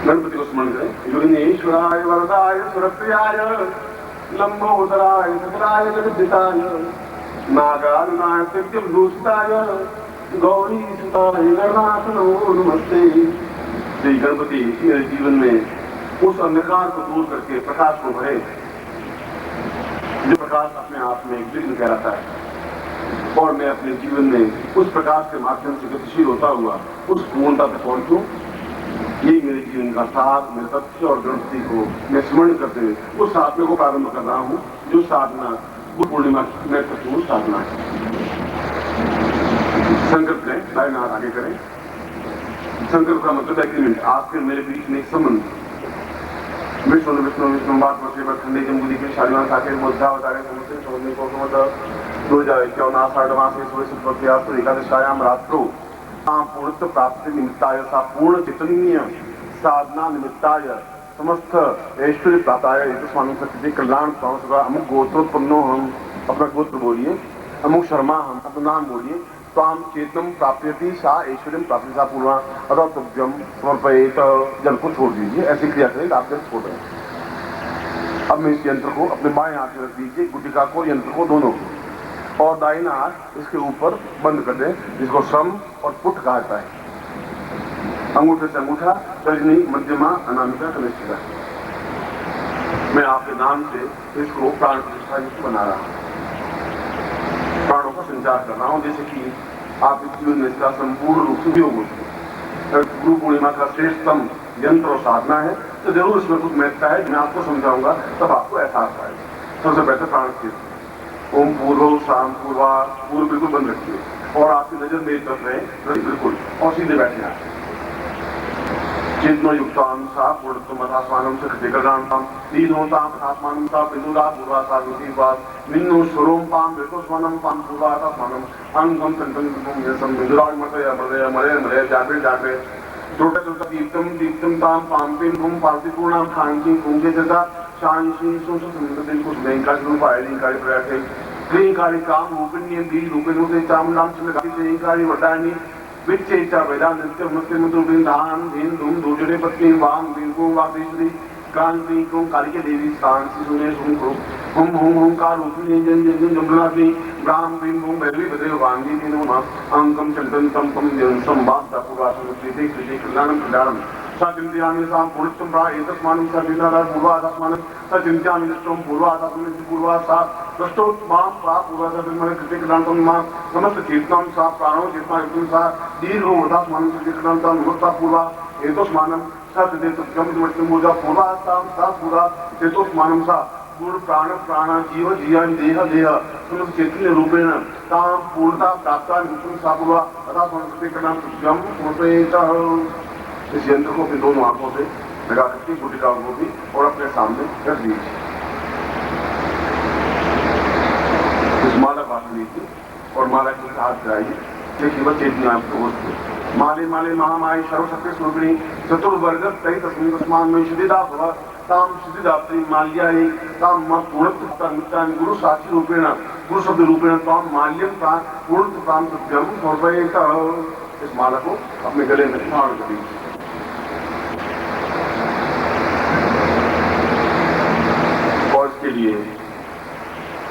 गणपति को स्मरण करें। योगिनेश्वराय वरदाय सुरप्रियाय लंबोदराय सकराय जगद्दिताय नागारुणाय सत्यभूषिताय गौरी सुताय गणनाथ नमो नमस्ते। श्री गणपति मेरे जीवन में उस अंधकार को दूर करके प्रकाश को भरे, जो प्रकाश अपने आप में एक विघ्न कहलाता है, और मैं अपने जीवन में उस प्रकाश के माध्यम से गतिशील होता हुआ उस पूर्णता तक पहुंचूं। ये मेरे जीवन का सार, मेरे तथ्य और गणपति को मैं स्मरण करते हुए उस साधना को प्रारंभ कर रहा हूं, जो साधना गुरु पूर्णिमा में प्रचुर साधना है। संकल्प करें, लाइन हाथ आगे करें। संकल्प का मतलब एग्रीमेंट, आपके मेरे बीच में एक संबंध। विष्णु विष्णु विष्णु बात वर्षे पर खंडे जम्बूदी के शालिवान साके मोद्धा बताए समुद्र समझने को समझ 2051 आषाढ़ मासे सूर्य सुप्रत्या तो एकादशायाम रात्रो पूर्णत्व प्राप्ति निमित्ताय सा पूर्ण चैतन्य साधना निमित्ताय समस्त ऐश्वर्य प्राप्ताय स्वामी सत्य कल्याण अमुक गोत्रोत्पन्नो हम, अपना गोत्र बोलिए, अमुक शर्मा हम, अपना नाम बोलिए। ताम चेतनम प्राप्यति सा ऐश्वर्यम प्राप्ति सा पूर्वा अथवा तुभ्यम समर्पयेत। जल को छोड़ दीजिए, ऐसी क्रिया करें आप जल छोड़ रहे हैं। अब मैं इस यंत्र को अपने बाएं हाथ में रख दीजिए, गुटिका को, यंत्र को, दोनों को, और दाहिना हाथ इसके ऊपर बंद कर दें, जिसको सम और पुट कहा जाता है। अंगूठे से अंगूठा, तर्जनी, मध्यमा, अनामिका, कनिष्ठिका। मैं आपके नाम से इसको प्राण प्रतिष्ठा युक्त बना रहा हूं, प्राणों को संचार कर रहा हूं, जैसे कि आपके जीवन में इसका संपूर्ण रूप से उपयोग हो सके। गुरु पूर्णिमा का श्रेष्ठतम यंत्र और साधना है, तो जरूर इसमें कुछ महत्ता है, मैं आपको समझाऊंगा तब आपको एहसास आएगा। सबसे पहले प्राण क्षेत्र, ओम पूर्व शाम पूर्वा, पूर्व बिल्कुल बंद रखिए और आपकी नजर मेरी तरफ रहे बिल्कुल, और सीधे बैठे आप। चेतना युक्तान सा पूर्णत्वम अथास्मानम सकृते कल्याणताम नीनोताम अथास्मानम सा बिंदुरा पूर्वा सा विधिवाद निन्नो स्वरूम पाम वेतोस्मानम पाम पूर्वा अथास्मानम अंगम संतम यसम बिंदुराज मतय मरय मरय मरय जागे जागे टोटा टोटा दीप्तम दीप्तम ताम पाम पिन भूम पार्ति पूर्णाम खांकी कुंगे जता शांति सोच संतदिन कुछ बैंका रूपाय लिंकारि प्रयासे क्रियकारी काम रूपिण्य दी रूपिणो से चामुंडाम चंद्रगाती से इंकारी वटानी विच्चेचा वेदांत नित्य मुक्ति मुद्र बिंदान दिन धूम दूजरे पत्नी वाम बिंगो वादेश्वरी कांति को कालिके देवी स्थान सुने सुन को हम हम का रूपिणी जन जन जमुनाग्नि ब्राह्म बिंब भैरवी बदे वांगी दिनो मा अंकम चंदन तम तम जन संवाद पुरासन कृते कृते कल्याणम कल्याणम सचिंत्यामि साम पुरुषम प्रा एतस्मानं सविनादा पूर्वादास्मानं सचिंत्यामि निष्ठम पूर्वादास्मानं पूर्वासा दष्टोत्मां प्रा पूर्वादास्मानं कृते कल्याणम मा समस्त चेतनां सा प्राणो चेतनायुक्तं सा दीर्घोदास्मानं कृते कल्याणम मुक्ता पूर्वा एतस्मानं सदेतुक्यं दिवसमूजा पूर्वासां सा पूरा एतस्मानं सा पूर्ण प्राण प्राण जीव जीवन देह देह समस्त चैतन्य रूपेण तां पूर्णता प्राप्ता निमित्तं सा पूर्वा तथा संस्कृते कल्याणम समर्पयेत। इस यंत्र को अपने दोनों आंखों से लगा करके गुटिका को भी और अपने सामने रख दीजिए। इस माला को हाथ लीजिए और माला के हाथ कराइए। देखिए वह चेतना आपको वस्तु माले माले महामाई सर्वशक्ति स्वरूपिणी चतुर्वर्ग कई तस्वीर तस्मान में शुद्धिदा भव ताम शुद्धिदात्री माल्याई ताम पूर्णत्व गुरु साक्षी रूपेण गुरु शब्द रूपेण ताम माल्यम प्राण पूर्णत्व प्राण सत्यम समर्पयेत। इस माला को अपने गले में धारण कर दीजिए। के लिए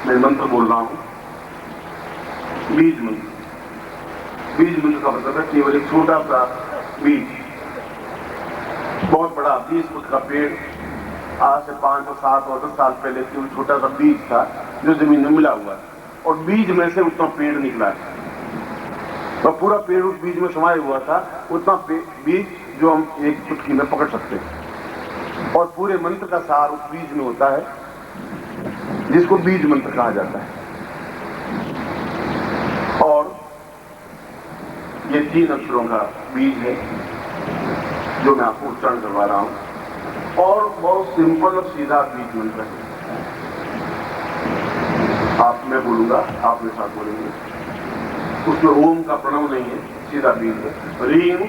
मैं मंत्र बोल रहा हूं, बीज मंत्र। बीज मंत्र का मतलब है केवल एक छोटा सा बीज, बहुत बड़ा 20 फुट का पेड़ आज से 5 और 7 और 10 साल पहले केवल छोटा सा बीज था जो जमीन में मिला हुआ है, और बीज में से उतना पेड़ निकला है और पूरा पेड़ उस बीज में समाया हुआ था। उतना बीज जो हम एक चुटकी में पकड़ सकते हैं, और पूरे मंत्र का सार उस बीज में होता है जिसको बीज मंत्र कहा जाता है। और ये 3 अक्षरों का बीज है जो मैं आपको उच्चारण करवा रहा हूं, और बहुत सिंपल और सीधा बीज मंत्र है। आप मैं बोलूंगा, आप मेरे साथ बोलेंगे। उसमें ओम का प्रणव नहीं है, सीधा बीज है। रीम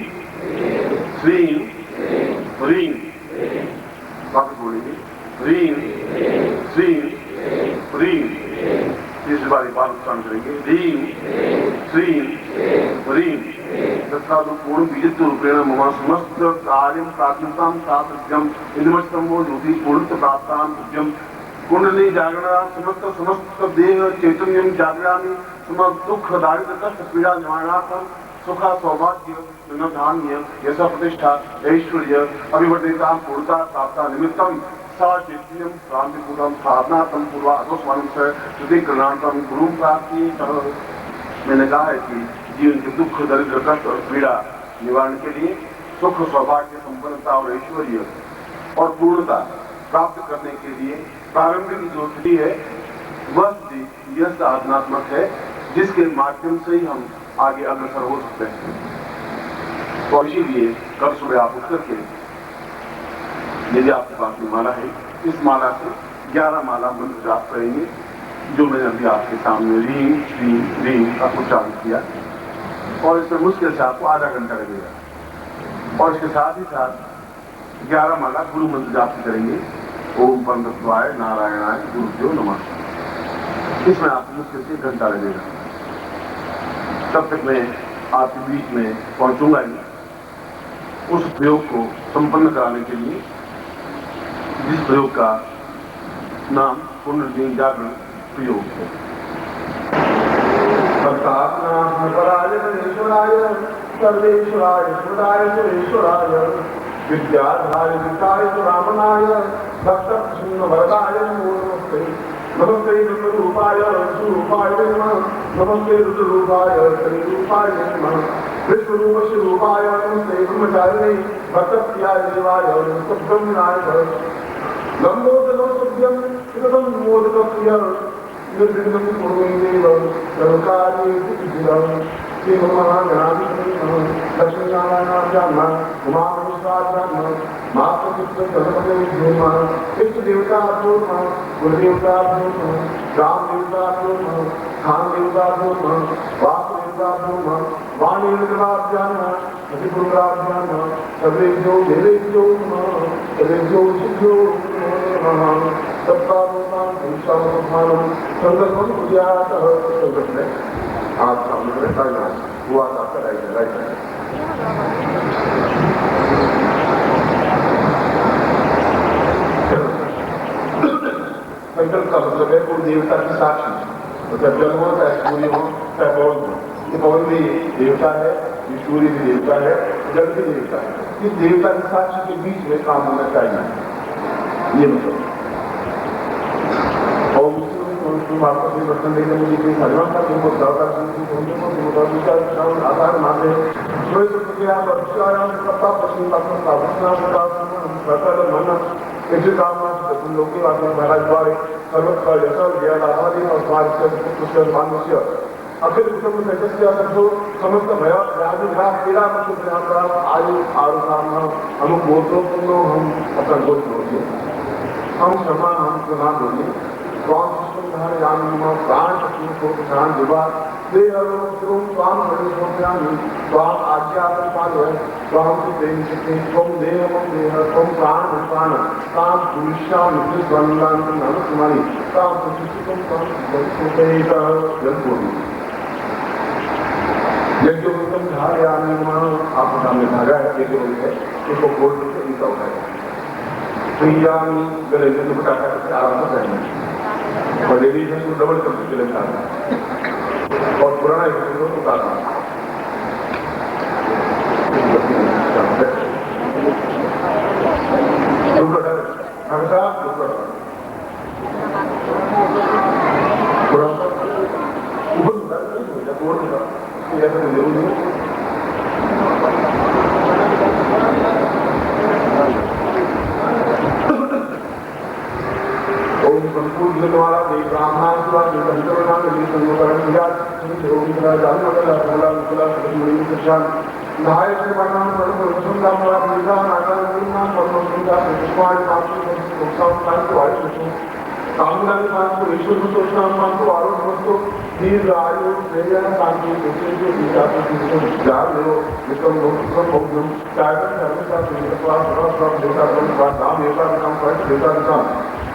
श्रीम रीम, वापस बोलेंगे रीम श्रीम रीम। तीसरी बार उच्चारण करेंगे रीम श्रीम रीम। तत्काल पूर्ण बीजित रूपेण मम समस्त कार्यं प्राथमिकतां सातृज्यम इदमस्तम वो ज्योति पूर्ण प्राप्तां तुज्यम कुंडली जागरण समस्त देह चैतन्यम जागरामि समस्त दुख दारिद्र्य कष्ट पीड़ा निवारणार्थम सुख सौभाग्य धान्य यश प्रतिष्ठा ऐश्वर्य अभिवर्धिता पूर्णता प्राप्ता निमित्तम सा चैतन्यम क्रांतिपूर्वम साधनार्थम पूर्वाधोस्मानं से शुद्धिकरणार्थम गुरु प्राप्ति। मैंने कहा है कि जीवन के दुख दरिद्र कष्ट और पीड़ा निवारण के लिए सुख सौभाग्य संपन्नता और ऐश्वर्य और पूर्णता प्राप्त करने के लिए प्रारंभिक जो स्थिति है वह यह साधनात्मक है जिसके माध्यम से ही हम आगे अग्रसर हो सकते हैं। तो इसीलिए कल सुबह आप उठ करके यदि आपके पास में माला है इस माला से 11 माला मंत्र जाप करेंगे जो मैंने अभी आपके सामने रीं श्रीं रीं का उच्चारण किया और इसमें मुश्किल से आपको आधा घंटा लगेगा। और इसके साथ ही साथ 11 माला गुरु मंत्र जाप करेंगे ओम परमतत्वाय नारायणाय गुरुदेव नमः। इसमें आपको मुश्किल से 1 घंटा लगेगा। तब तक मैं आपके बीच में पहुंचूंगा ही उस प्रयोग को संपन्न कराने के लिए जिस प्रयोग का नाम पुनर्जीवन जागरण प्रयोग है। सर्वेश्वराय सुराय सुरेश्वराय विद्याधाय विद्याय रामनाय भक्त कृष्ण वरदाय नमोस्ते। नमस्ते रूपाय स्वरूपाय नमः। नमस्ते रुद्ररूपाय श्रीरूपाय नमः। विश्वरूप स्वरूपाय नमस्ते ब्रह्मचारिणे भक्तप्रियाय देवाय ब्रह्मणाय नमोदकप्रियं कृतं मोदकप्रियं निर्विघ्नं कुर्वन्देव सर्वकार्येषु श्रीमहागणाधिपतिं लक्ष्मीनारायणाभ्यां उमामहेश्वराभ्यां मातृपितृगणपतये इष्टदेवताभ्यो नमः। गुरुदेवताभ्यो नमः। रामदेवताभ्यो नमः। खानदेवताभ्यो नमः। वासुदेवताभ्यो नमः। वाणीदेवताभ्यां नमः। सतिपुत्राभ्यां नमः। सर्वेभ्यो देवेभ्यो नमः। सर्वेभ्यो ऋषिभ्यो नमः। सप्तालोकां पुरुषानुष्ठानं संकल्पं कुर्यात्। संकल्प में आप सामने रहता है हुआ आपका राइट संकल्प का मतलब है कोई देवता की साक्षी मतलब जल हो चाहे सूर्य हो चाहे पवन हो। ये पवन भी देवता है ये सूर्य भी देवता है जल भी देवता है। इस देवता की साक्षी के बीच में काम होना चाहिए ये मतलब। आपको बर्तन देने मुझे कोई भगवान का तुमको आधार मानते महाराज द्वारे सर्वत्र यशल ज्ञानादि और मानुष्य अखिल कुटुंब सदस्य समस्त भया व्याधिग्राह पीड़ा आयु आरुषाम हम गोत्रों हम अपना गोत्र होते हम क्षमा हम सुना बोलिए स्वाम सुधार जान प्राण को ध्यान दिवा स्वाम बड़े स्वाम आज्ञापन पाल स्वाम की प्रेम शक्ति स्वम देह देह स्वम प्राण प्राण काम पुरुषाम नम तुम्हारी काम यज्ञोत्तम धारयामि आपको सामने धागा है यज्ञ है इसको बोल करके इनका उठाया प्रियामी गले में दुपट्टा करके आराम से पहनना और लेडीज है तो डबल करके चले जाना और पुराना एक को उतारना। दुपट्टा हमेशा दुपट्टा पुराना ऊपर उतार तोड़ दूंगा ऐसा जरूर नहीं। ओम संपूर्ण द्वारा देव ब्राह्मण द्वारा देवंतरना के संगोकरण किया ओम द्वारा जानमला बोला मुला मुनि कृष्ण नाय से वर्णन पर सुंदर मोरा निजा नागर गुरुना परमोन्नता पुष्पाय पापी उत्सव कांत वायु कामनानि पांचो ईश्वर सुतोषाम पांचो आरोग्य वस्तु दीर्घ आयु प्रेरणा शांति विशेष विचार विशेष ज्ञान हो विक्रम लोक भोगम चाहे धर्म का विश्वास देवता का नाम देवता का काम देवता का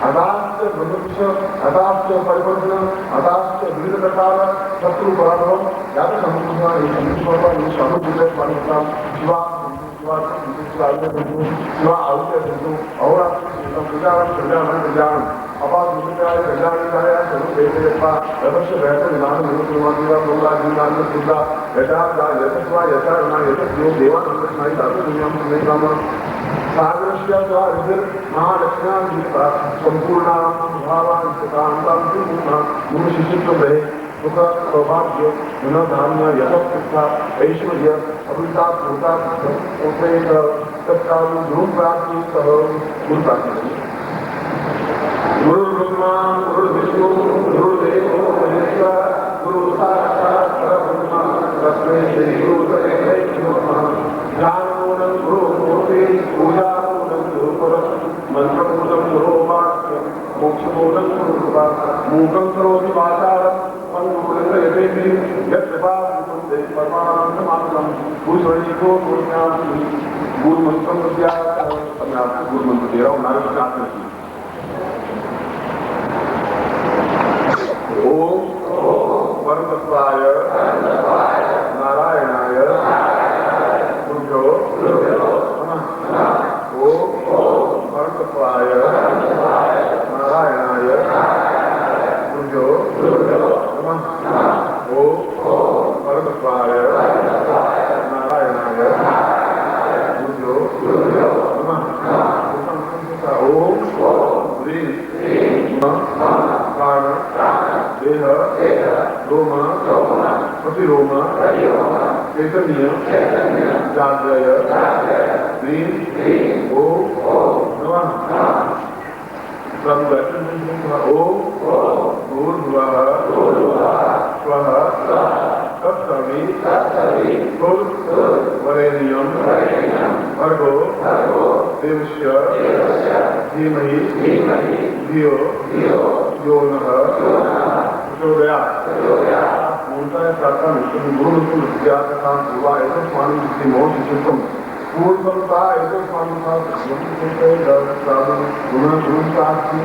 अदाश्च मनुष्य अदाश्च परिवर्तन अदाश्च विविध प्रकार शत्रु पराभव याद समुद्र ये समुद्र ये समुद्र परिवर्तन शिवा शिवा शिवा आउट बिंदु और प्रजारण प्रजारण प्रजारण अपाद मुद्राय प्रजानिकाय सर्व देवता रवश वैसे निदान मनुष्य मादिवा बोला जीवान सुद्धा यथा यथस्वा यथा ना यथो देवानंद स्नाई साधु दुनिया में नहीं काम सागरस्य द्वारा महालक्ष्मी संपूर्ण भावान सुखांतां गुरु शिष्यत्व रहे सुख सौभाग्य धनधान्य यशस्था ऐश्वर्य अभिता भूता तत्काल गुरु प्राप्ति सह गुरु प्राप्ति गुरु ब्रह्मा गुरु विष्णु गुरुदेव महेश्वर गुरु साक्षात् परब्रह्म तस्मै श्री गुरुदेवाय नमः ज्ञानपूर्णं गुरु मूर्ति पूजापूर्णं गुरु परम मंत्रपूर्णं गुरु वाक्य मोक्षपूर्णं गुरु कृपा मूकं करोति वाचालं पंगुलं यतेति यत्कृपा मुकुन्दे परमानन्दमात्रं भूषणिको गुरुज्ञानं गुरुमन्त्रं प्रत्याख्यातं मैं आपको गुरुमंत्र दे रहा हूँ नारद शास्त्र की ओम परमतत्वाय नारायणाय गुरुभ्यो नमः ओम परमतत्वाय नारायणाय गुरुभ्यो नमः ओम परमतत्वाय नारायणाय गुरुभ्यो नमः ओम ह्रीं प्राण देह रोम प्रतिरोम चैतन्य जागृय ह्रीं ओम नमः ओम भूर्भुवः स्वः तत्सवितुर्वरेण्यं भर्गो देवस्य धीमहि धियो यो नः प्रचोदयात् मूलतः प्रार्थना गुरु विद्याकथां पूर्वा एतत् स्वामी मोह शिष्यत्वं पूर्वता एतत् स्वामिता गुणगुरुशास्त्री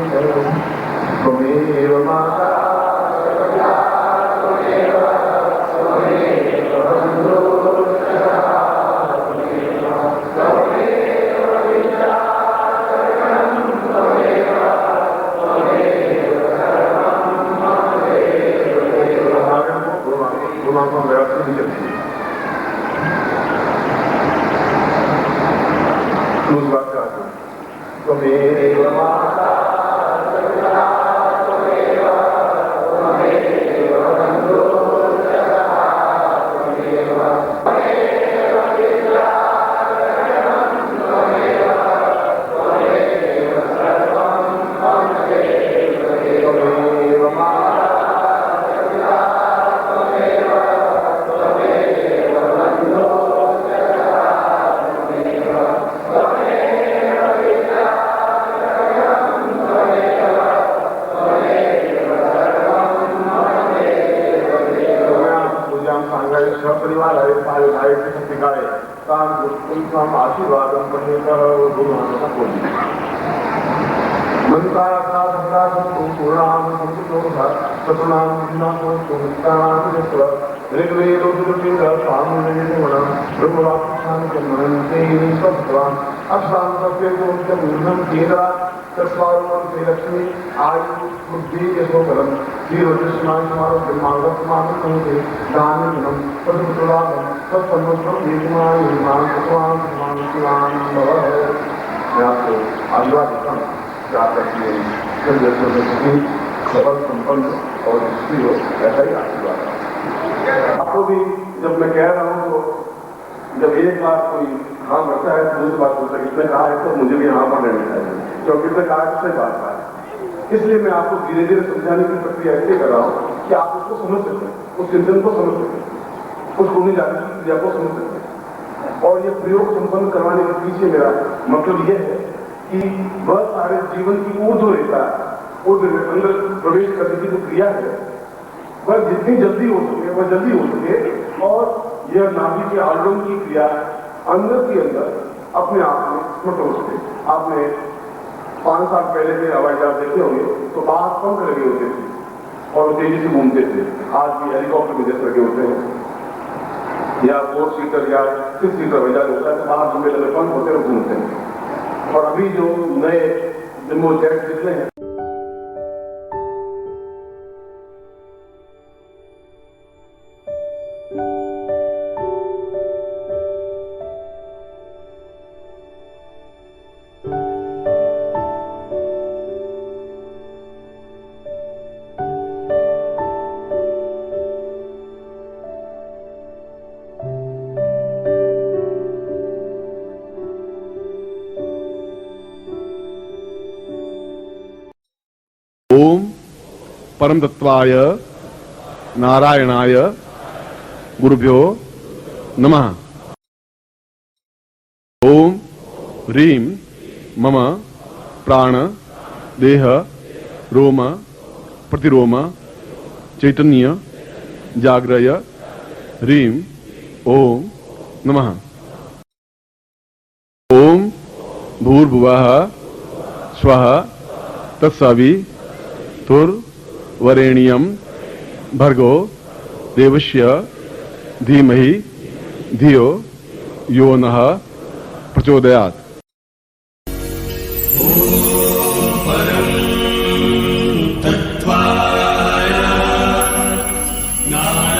त्वमेव माता आशीर्वादम पठेतः गुरुनाथ बोली मंत्रार्थासंदासं पूर्णां संस्कृतोधा सतनां विनाशो सुमित्रां ऋग्वेदोपनिषद स्वामिनिर्मणं ब्रह्मवाक्यशान्तिमनन्ते सत्त्वान् अक्षांतव्यगोचरं केन्द्रा तस्वारुणं श्रीलक्ष्मी आयु बुद्धि यशोबलं श्रीरजस्मान् ब्रह्मांडस्मान् संते दानिनं तदुलाभं तत्सन्मुखं देशमाय निर्माण भगवान् शिवान् भवः। मैं आपको आशीर्वाद देता हूँ कि आप अपने सफल संपन्न और स्त्री हो, ऐसा ही आशीर्वाद आपको भी। जब मैं कह रहा हूँ तो जब एक बार कोई हाँ बढ़ता है तो दूसरी बात बोलता है इसने कहा है तो मुझे भी हाँ पढ़ लेना चाहिए, क्योंकि इसने कहा किसने बात कहा है। इसलिए मैं आपको धीरे धीरे समझाने की प्रक्रिया ऐसे कर रहा हूँ कि आप उसको समझ सकें, उस चिंतन को समझ सकें, उस होने जाने की क्रिया को समझ सकें। और ये प्रयोग संपन्न करवाने के पीछे मेरा मतलब यह है कि वह सारे जीवन की ऊर्ध्व रेखा, ऊर्ध्व में अंदर प्रवेश करने की जो क्रिया है वह जितनी जल्दी हो सके वह जल्दी हो सके, और यह नाभि के आलम की क्रिया अंदर के अंदर अपने आप में स्मृत हो सके। आपने 5 साल पहले से हवाई जहाज देखते होंगे तो बाहर पंख लगे होते थे और तेजी से घूमते थे। आज भी हेलीकॉप्टर में जैसे लगे होते हैं या 4 सीटर या 6 सीटर हवाई जहाज होता है तो बाहर लंबे लंबे पंख होते हैं, घूमते हैं। और अभी जो नए जम्बो जेट निकले हैं, ओम परम तत्वाय नारायणाय गुरुभ्यो नमः। ओम ह्रीं मम प्राण देह रोम प्रतिरोम चैतन्य जाग्रय ह्रीं ओम नमः। ओम भूर्भुवः स्वः तत्सवितुर्वरेण्यं भर्गो देवस्य धीमहि धियो यो नः प्रचोदयात्। परं तत्त्वाय नारायणाय